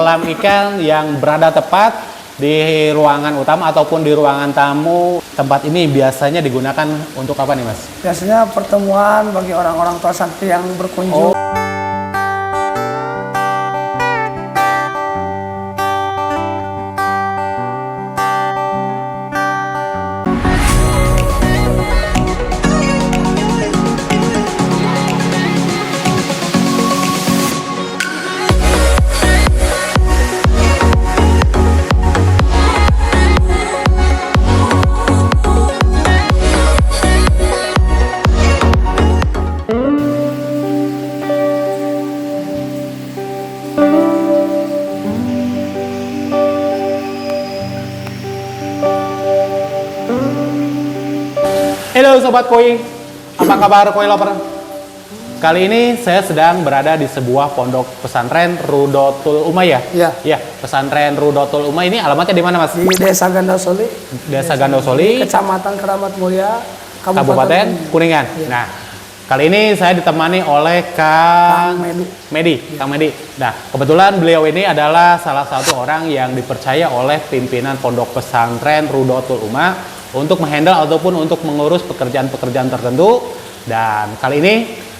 kolam ikan yang berada tepat di ruangan utama ataupun di ruangan tamu. Tempat ini biasanya digunakan untuk apa nih, Mas? Biasanya pertemuan bagi orang-orang tua sakti yang berkunjung. Halo Sobat Koi, apa kabar Koi Lover? Kali ini saya sedang berada di sebuah pondok pesantren Rudotul Uma ya? Iya. Pesantren Rudotul Uma ini alamatnya di mana, Mas? Di Desa Gandosoli. Desa Gandosoli, Kecamatan Keramat Mulia, Kabupaten Kuningan. Iya. Nah, kali ini saya ditemani oleh Kang Medi. Nah, kebetulan beliau ini adalah salah satu orang yang dipercaya oleh pimpinan pondok pesantren Rudotul Uma untuk menghandle ataupun untuk mengurus pekerjaan-pekerjaan tertentu. Dan kali ini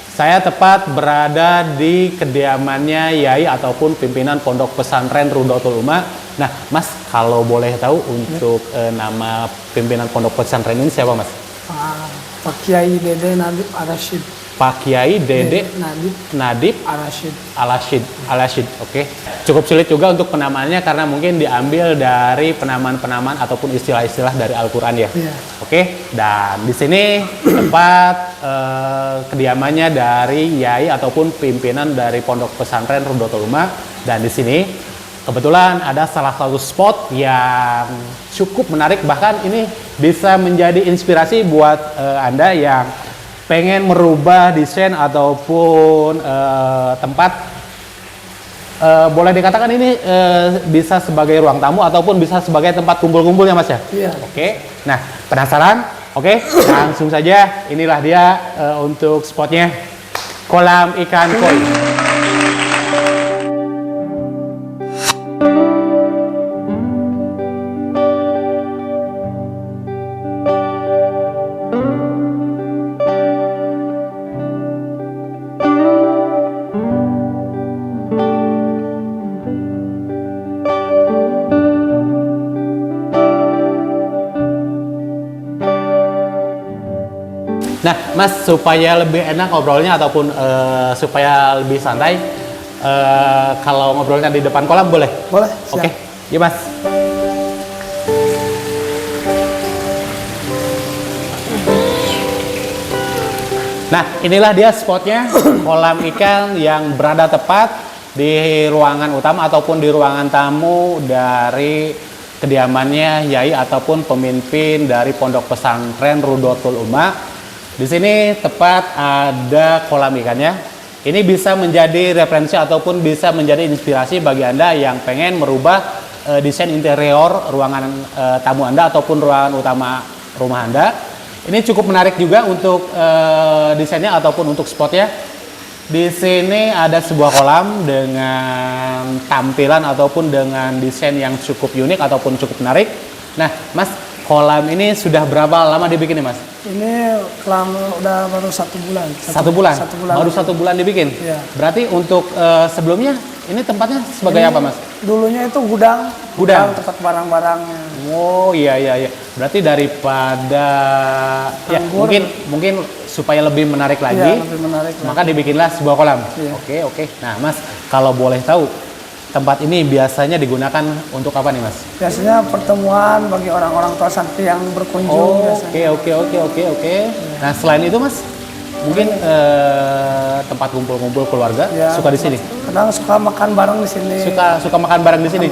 saya tepat berada di kediamannya Yai ataupun pimpinan pondok pesantren Rudotul Uma. Nah, Mas, kalau boleh tahu untuk nama pimpinan pondok pesantren ini siapa, Mas? Pak Kiai Dede Nadib Al-Rashid. Pak Kiai Dede Nadib Al-Rashid. Oke. Cukup sulit juga untuk penamaannya karena mungkin diambil dari penamaan-penamaan ataupun istilah-istilah dari Al-Qur'an ya. Iya. Oke. Dan di sini tempat kediamannya dari Yai ataupun pimpinan dari pondok pesantren Rudotul Uma. Dan di sini kebetulan ada salah satu spot yang cukup menarik, bahkan ini bisa menjadi inspirasi buat Anda yang pengen merubah desain ataupun tempat, boleh dikatakan ini bisa sebagai ruang tamu ataupun bisa sebagai tempat kumpul-kumpul ya, Mas ya? Iya. Oke, nah penasaran? Oke, langsung saja, inilah dia untuk spotnya, kolam ikan koi. Nah, Mas, supaya lebih enak ngobrolnya ataupun supaya lebih santai, kalau ngobrolnya di depan kolam boleh? Boleh. Oke, yuk Mas. Nah, inilah dia spotnya, kolam ikan yang berada tepat di ruangan utama ataupun di ruangan tamu dari kediamannya Yai ataupun pemimpin dari pondok pesantren Rudotul Uma. Di sini tepat ada kolam ikannya. Ini bisa menjadi referensi ataupun bisa menjadi inspirasi bagi Anda yang pengen merubah desain interior ruangan tamu Anda ataupun ruangan utama rumah Anda. Ini cukup menarik juga untuk desainnya ataupun untuk spotnya. Di sini ada sebuah kolam dengan tampilan ataupun dengan desain yang cukup unik ataupun cukup menarik. Nah, Mas, kolam ini sudah berapa lama dibikin nih, Mas? Ini kolam udah baru 1 bulan. Satu bulan? Baru 1 bulan dibikin? Iya. Berarti untuk sebelumnya ini tempatnya sebagai apa, Mas? Dulunya itu gudang tempat barang-barangnya. Oh iya. Berarti daripada ya mungkin supaya lebih menarik lagi, lebih menarik maka dibikinlah sebuah kolam. Iya. Oke. Nah, Mas, kalau boleh tahu tempat ini biasanya digunakan untuk apa nih, Mas? Biasanya pertemuan bagi orang-orang tua sakti yang berkunjung. Oke. Nah, selain itu, Mas, mungkin tempat kumpul-kumpul keluarga suka di sini. Kadang suka makan bareng di sini. Suka makan bareng di sini.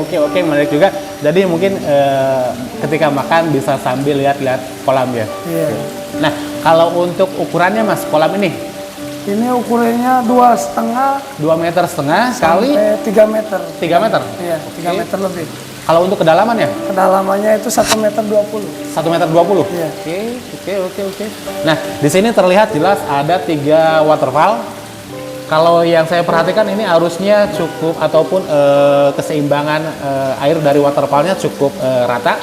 Oke, menarik juga. Jadi mungkin ketika makan bisa sambil lihat-lihat kolam ya. Iya. Nah, kalau untuk ukurannya, Mas, kolam ini? Ini ukurannya 2,5 meter kali 3 meter. 3 meter? Iya, 3 meter lebih. Kalau untuk kedalamannya? Kedalamannya itu 1,20 meter. 1,20 meter? Iya. Oke. Nah, di sini terlihat jelas ada 3 waterfall. Kalau yang saya perhatikan ini arusnya cukup ataupun keseimbangan air dari waterfallnya cukup rata.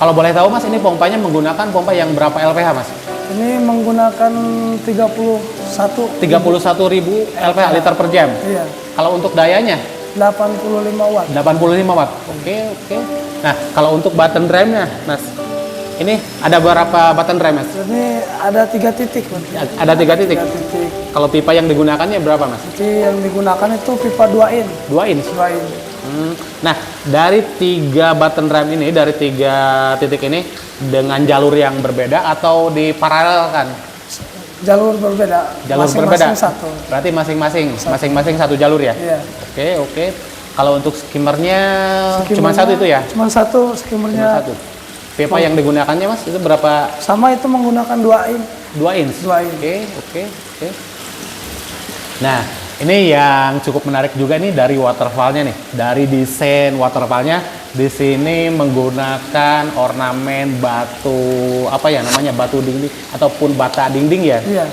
Kalau boleh tahu Mas, ini pompanya menggunakan pompa yang berapa LPH Mas? Ini menggunakan 31.000 LPH liter per jam. Iya, Kalau untuk dayanya 85 watt. 85 watt. Oke, oke. Nah, kalau untuk button drive-nya Mas, ini ada berapa button drive Mas? Ini ada 3 titik, Mas. Ada 3 titik. 3 titik. Kalau pipa yang digunakannya berapa Mas? Jadi yang digunakan itu pipa 2 in. 2 in. 2 in. Nah, dari 3 button drive ini, dari 3 titik ini dengan jalur yang berbeda atau diparalelkan? Jalur berbeda. Jalur berbeda. Masing-masing satu. Berarti masing-masing satu jalur ya? Iya. Oke, oke. Kalau untuk skimmernya cuma satu itu ya? Cuma satu Cuma skimmernya. satu. Pipa yang digunakannya Mas itu berapa? Sama itu menggunakan 2 in. 2 inch. 2 in. Oke, oke, oke. Nah, ini yang cukup menarik juga nih dari waterfallnya nih. Dari desain waterfallnya, di sini menggunakan ornamen batu apa ya namanya, batu dinding ataupun bata dinding ya. Iya.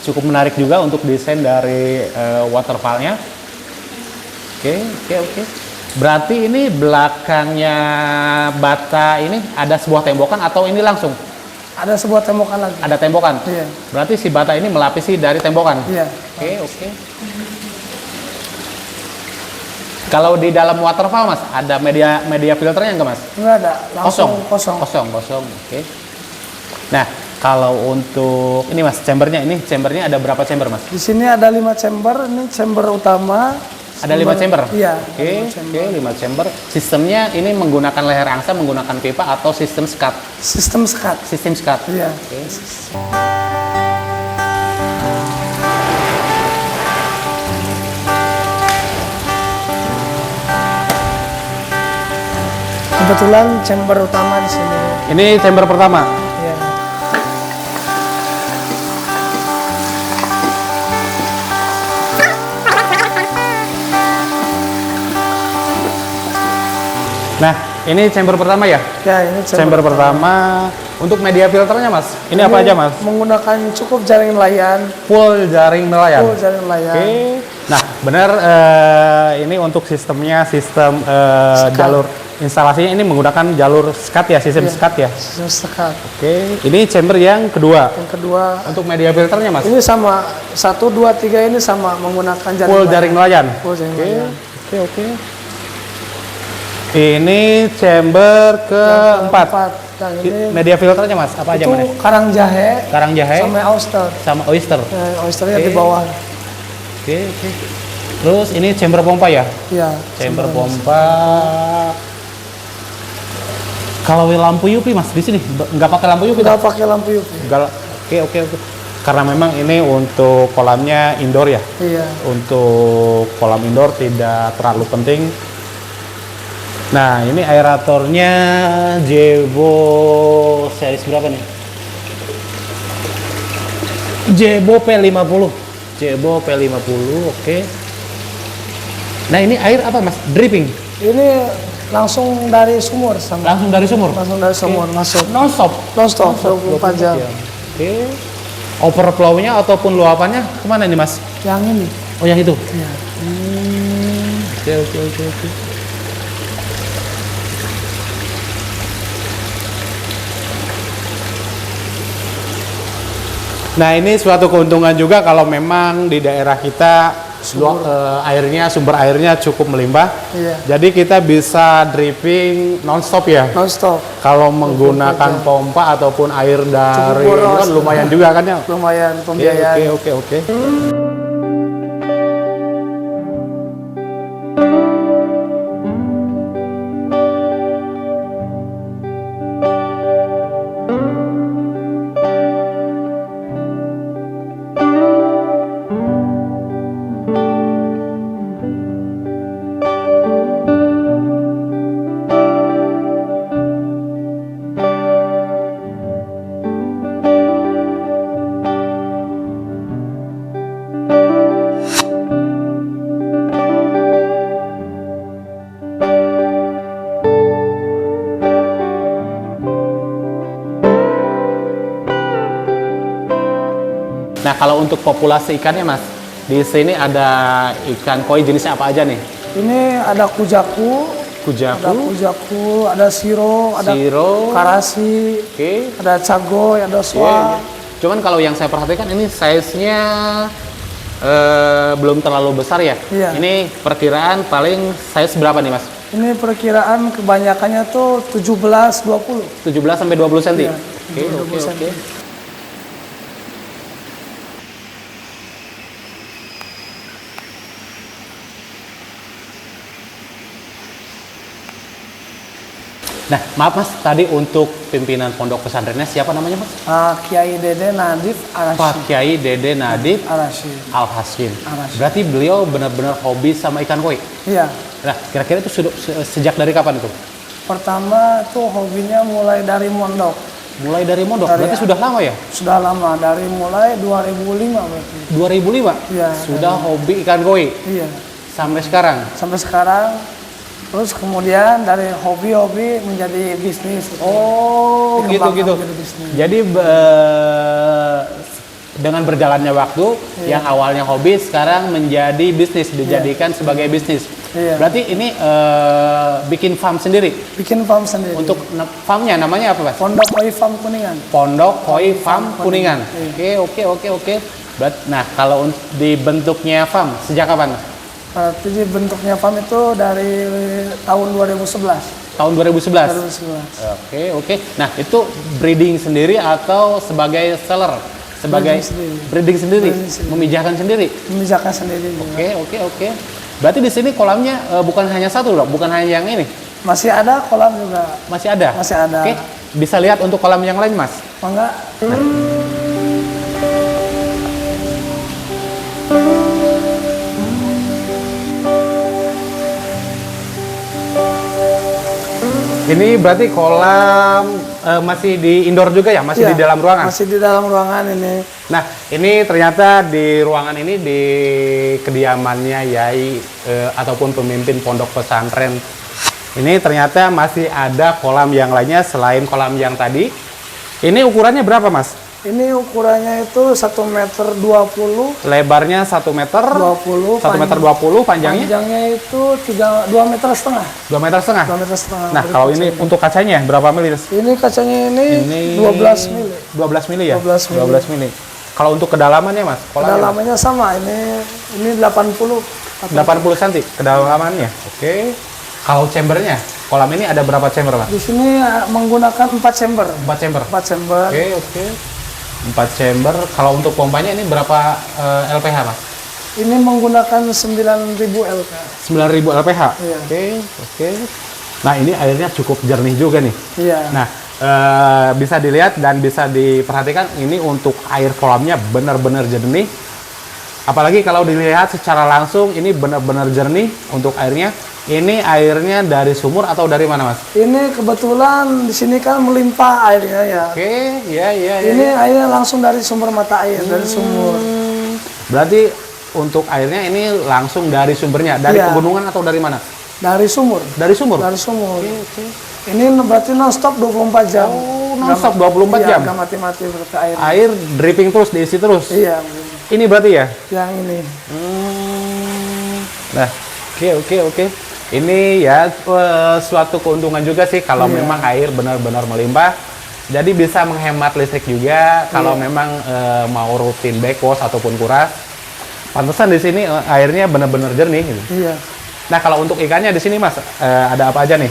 Cukup menarik juga untuk desain dari waterfallnya. Oke, oke, oke. Berarti ini belakangnya bata ini ada sebuah tembokan atau ini langsung? Ada sebuah tembokan lagi. Ada tembokan? Iya. Berarti si bata ini melapisi dari tembokan? Iya. Oke, oke. Kalau di dalam waterfall Mas, ada media filternya enggak Mas? Enggak ada. Langsung kosong. Kosong. Oke. Nah, kalau untuk ini Mas, chambernya ada berapa chamber Mas? Di sini ada 5 chamber. Ini chamber utama. Ada 5 chamber? Iya. Oke, 5 chamber. Sistemnya ini menggunakan leher angsa, menggunakan pipa atau sistem skat? Sistem sekat. Sistem skat. Iya. Oke. Kebetulan chamber utama di sini. Ini chamber pertama. Iya. Nah, ini chamber pertama ya? Ya, ini Chamber pertama. Untuk media filternya Mas, ini apa aja Mas? Menggunakan cukup jaring nelayan. Full jaring nelayan. Full jaring nelayan. Oke. Nah, benar ini untuk sistemnya sistem jalur instalasinya ini menggunakan jalur skat ya, sistem Iya. skat ya. Sistem sekat. Oke. Ini chamber yang kedua. Yang kedua, Untuk media filternya Mas, ini sama 1, 2, 3 ini sama menggunakan jaring full nelayan. jaring nelayan. Full jaring Oke. nelayan. Oke. Ini chamber keempat. Dan ini Media filternya Mas, apa aja itu Mas? karang jahe Karang jahe sama oyster. sama oyster. Oysternya Oke. di bawah. Oke. Terus ini chamber pompa ya? Iya. Chamber pompa. Kalau lampu UV Mas di sini nggak pakai lampu UV? Tidak pakai lampu UV. Oke. Karena memang ini untuk kolamnya indoor ya. Iya. Untuk kolam indoor tidak terlalu penting. Nah, ini aeratornya Jebo series berapa nih? Jebo P50. Jebo P50, oke. Nah, ini air apa Mas? Dripping. Ini langsung dari sumur sama. Langsung dari sumur. Langsung dari sumur masuk. Non-stop. Non-stop 24 jam. Oke. Overflow-nya ataupun luapannya kemana nih Mas? Yang ini. Oh, yang itu. Iya. Oke. Nah, ini suatu keuntungan juga kalau memang di daerah kita sumber airnya cukup melimpah. Iya. Jadi kita bisa dripping non-stop ya. Non-stop. Kalau menggunakan pompa ataupun air dari Cukup ini boros. kan lumayan juga kan ya. Lumayan pembiayaan. Oke. Nah, kalau untuk populasi ikannya Mas, di sini ada ikan koi jenisnya apa aja nih? Ini ada kujaku, Kujaku, ada siro, ada siro, karasi, oke. ada cagoy, ada Iya, soa. iya. Cuman kalau yang saya perhatikan ini size-nya belum terlalu besar ya. Iya. Ini perkiraan paling size berapa nih Mas? Ini perkiraan kebanyakannya tuh 17-20. 17 sampai 20 cm. Iya, Oke, 20 oke, cm. oke. Nah, maaf Mas, tadi untuk pimpinan pondok pesantrennya siapa namanya Mas? Kiai Dede Nadif Pak Arashi. Kiai Dede Nadif Arashi. Al-Hashim. Al-Hashim. Berarti beliau benar-benar hobi sama ikan koi. Iya. Nah, kira-kira itu sejak dari kapan itu? Pertama tuh hobinya mulai dari mondok. Mulai dari mondok, berarti sudah lama ya? Sudah lama, dari mulai 2005 berarti. 2005? Iya. Sudah hobi ikan koi Iya. sampai sekarang? Sampai sekarang, terus kemudian dari hobi-hobi menjadi bisnis. Oh, Dikembangkan gitu-gitu. menjadi bisnis. Jadi dengan berjalannya waktu, Iya. yang awalnya hobi sekarang menjadi bisnis, dijadikan sebagai bisnis. Iya. Berarti ini bikin farm sendiri. Bikin farm sendiri. Untuk farmnya namanya apa, Mas? Pondok Koi Farm Kuningan. Pondok Koi Farm Kuningan. Iya. Oke. Nah, kalau dibentuknya farm sejak kapan? Berarti bentuknya farm itu dari tahun 2011. Tahun 2011. 2011. Oke. Nah, itu breeding sendiri atau sebagai seller? Sebagai breeding sendiri. Breeding sendiri. Memijahkan sendiri. Memisahkan sendiri juga. Oke. Berarti di sini kolamnya bukan hanya satu, dong? Bukan hanya yang ini. Masih ada kolam juga. Masih ada. Masih ada. Oke. Bisa lihat untuk kolam yang lain, Mas. Mangga. Ini berarti kolam masih di indoor juga ya? Masih Iya, di dalam ruangan? Masih di dalam ruangan ini. Nah, ini ternyata di ruangan ini di kediamannya Yai ataupun pemimpin pondok pesantren. Ini ternyata masih ada kolam yang lainnya selain kolam yang tadi. Ini ukurannya berapa, Mas? Ini ukurannya itu 1,20 meter. Lebarnya 1 meter 20. 1 meter 20, panjangnya Panjangnya itu 2,5 meter. 2 meter setengah. 2 meter setengah. Nah, kalau ini untuk kacanya berapa mili? Ini kacanya ini 12 mili. 12 mili ya? 12 mili. 12 mili. Kalau untuk kedalamannya, Mas? Kolamnya, Kedalamannya sama. Ini 80. 80 cm kedalamannya. Oke. Kalau chambernya, kolam ini ada berapa chamber, Mas? Di sini menggunakan 4 chamber. 4 chamber. 4 chamber. Oke. 4 chamber. Kalau untuk pompanya ini berapa LPH, Mas? Ini menggunakan 9.000 LK. 9.000 LPH. Iya. Oke. Nah, ini airnya cukup jernih juga nih. Iya. Nah, bisa dilihat dan bisa diperhatikan ini untuk air kolamnya benar-benar jernih. Apalagi kalau dilihat secara langsung ini benar-benar jernih untuk airnya. Ini airnya dari sumur atau dari mana, Mas? Ini kebetulan di sini kan melimpah airnya ya. Oke, iya. Ini airnya langsung dari sumber mata air, dari sumur. Berarti untuk airnya ini langsung dari sumbernya, dari Iya. pegunungan atau dari mana? Dari sumur. Dari sumur? Dari sumur. Ini berarti non-stop 24 jam. Oh, non-stop 24 Iya, jam? nggak mati-mati berarti air. Air dripping terus, diisi terus? Iya, Ini berarti ya? yang ini. Nah, oke. Ini ya suatu keuntungan juga sih kalau Iya. memang air benar-benar melimpah. Jadi bisa menghemat listrik juga kalau Iya. memang mau rutin backwash ataupun kuras. Pantesan di sini airnya benar-benar jernih gitu. Iya. Nah, kalau untuk ikannya di sini, Mas, ada apa aja nih?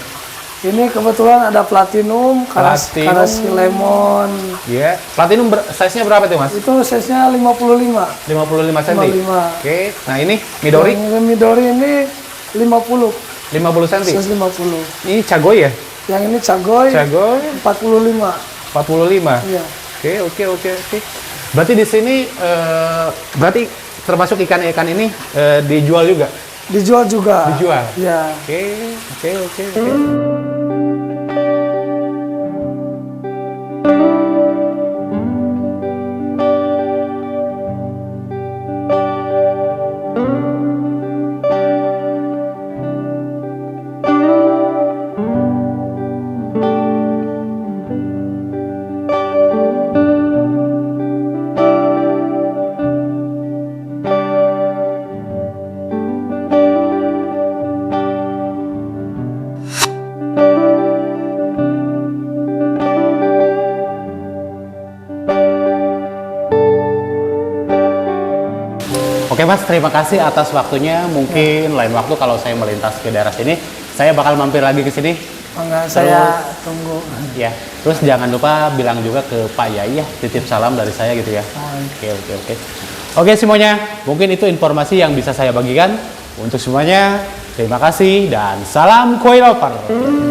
Ini kebetulan ada platinum, karasi lemon. Iya. Platinum size-nya berapa tuh, Mas? Itu size-nya 55. 55 cm. 55. Oke. Nah, ini Midori Yang Midori ini 50. 50 cm. Size 50. Ini cagoy ya? Yang ini cagoy Cagoy 45. 45. Iya. Oke. Berarti di sini berarti termasuk ikan-ikan ini dijual juga? Dijual juga. Dijual? Iya. Oke. Mas, terima kasih atas waktunya. Mungkin lain waktu kalau saya melintas ke daerah sini, saya bakal mampir lagi ke sini. Enggak, saya tunggu. Ya, terus jangan lupa bilang juga ke Pak Yai ya, titip salam dari saya gitu ya. Oh, Oke. Oke semuanya, mungkin itu informasi yang bisa saya bagikan. Untuk semuanya, terima kasih dan salam kue lover.